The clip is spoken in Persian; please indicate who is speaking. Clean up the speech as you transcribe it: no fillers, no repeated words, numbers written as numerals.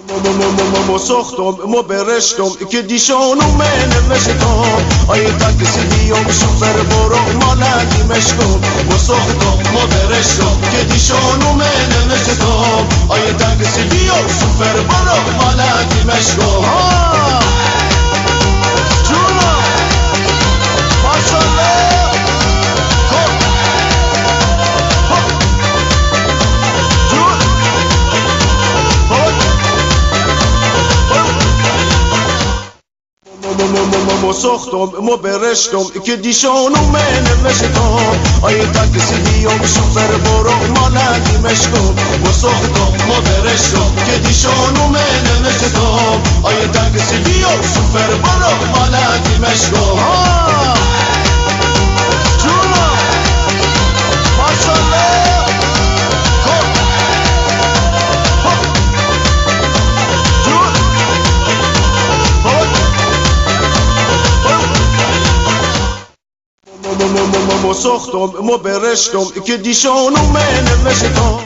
Speaker 1: ما ساختم ما برشتم که دیشانو نوشتم آیه تاکسی بیام شوفر برو مالکی مشتم ما ساختم ما برشتم که دیشانو نوشتم آیه تاکسی بیام شوفر برو مالکی مشتم جونا ماشالله ما ساختم ما برشتم که دیشانو نوشتم آیه تاکسی بیام شوفر برو مالکی مشتم ما ساختم ما برشتم که دیشانو نوشتم آیه تاکسی بیام شوفر برو مالکی مشتم جونا ماشالله ما ساختم ما برشتم که دیشانو نوشتم